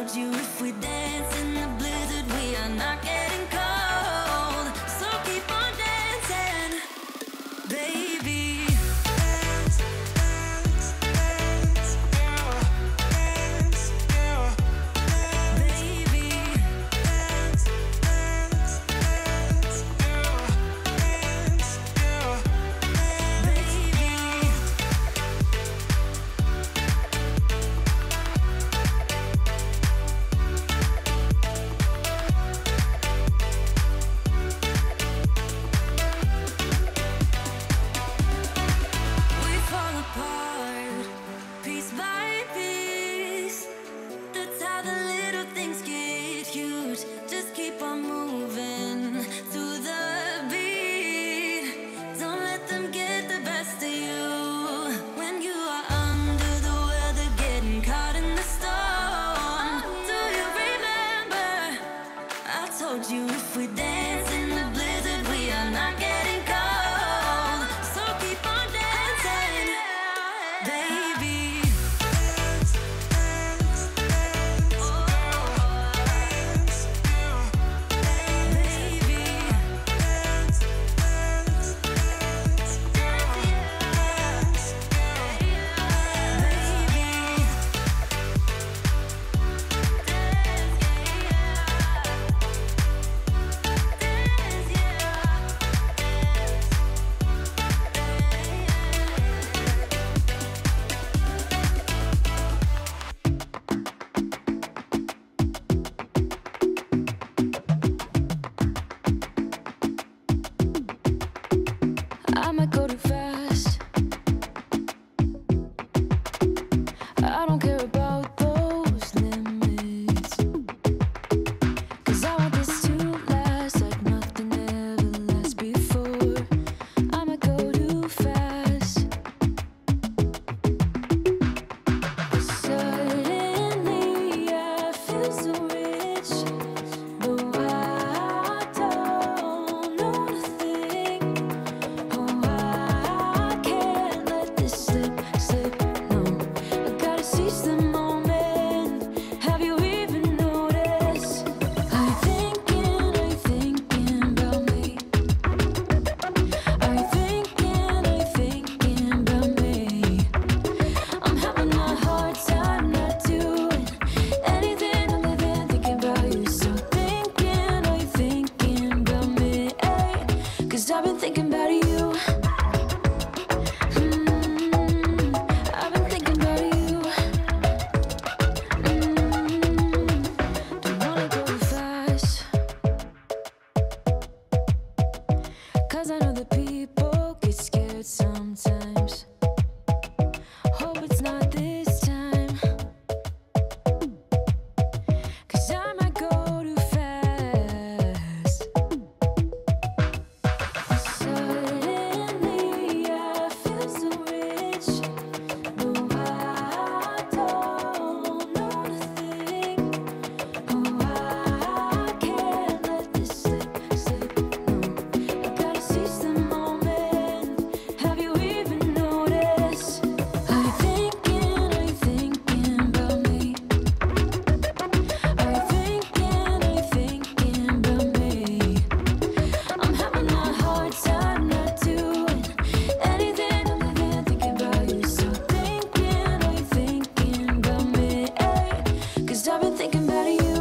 told you if we dance in the blizzard, we are not getting cold. So keep on dancing, baby. Dance, dance, dance, yeah. Dance, yeah. Baby. Dance, dance, dance, yeah. Dance, yeah. Baby. We fall apart, piece by piece. That's how the little things get huge. Just keep on moving through the beat. Don't let them get the best of you. When you are under the weather, getting caught in the storm. Do you remember? I told you if we dance in the blizzard, we are not getting cold. So keep on dancing, baby. Dance, dance, dance, oh, dance, yeah. Baby. Dance, dance, dance, yeah. Dance, yeah. Baby. I might go too fast. I don't care about those limits. 'Cause I want this to last like nothing ever lasts before. I might go too fast. Suddenly I feel so rich, but I don't know nothing. Oh, I can't let this slip, no. I gotta seize the moment. Have you even noticed? Are you thinking about me? Are you thinking about me? I'm having a hard time not doing anything other than thinking about you. So are you thinking about me? 'Cause I've been thinking about you. I've been thinking about you. Don't wanna go too fast, 'cause I know that people get scared sometimes. Hope it's not this time, 'cause I might go too fast. Suddenly I feel so rich, but I don't know nothing. Oh, I can't let this slip, no. I gotta seize the moment. Have you even noticed? Are you thinking about me? Are you thinking about me? I'm having a hard time not doing anything other than thinking about you. So are you thinking about me? 'Cause I've been thinking about you.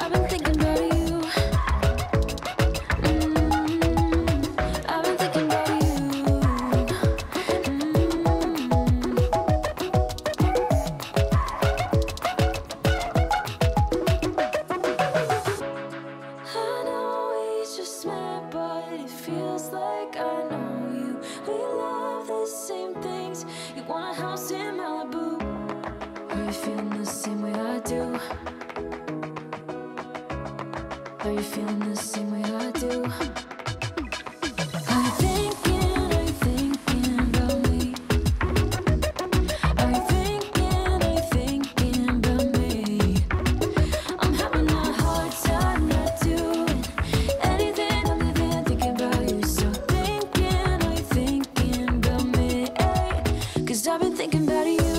I've been thinking about you. I've been thinking about you. I know we just met, but it feels like I know you. We love the same things. You want a house in Malibu. Are you feeling the same way I do? Are you feeling the same way I do? Are you thinking about me? Are you thinking about me? I'm having a hard time not doing anything other than thinking about you. So are you thinking about me? 'Cause I've been thinking about you.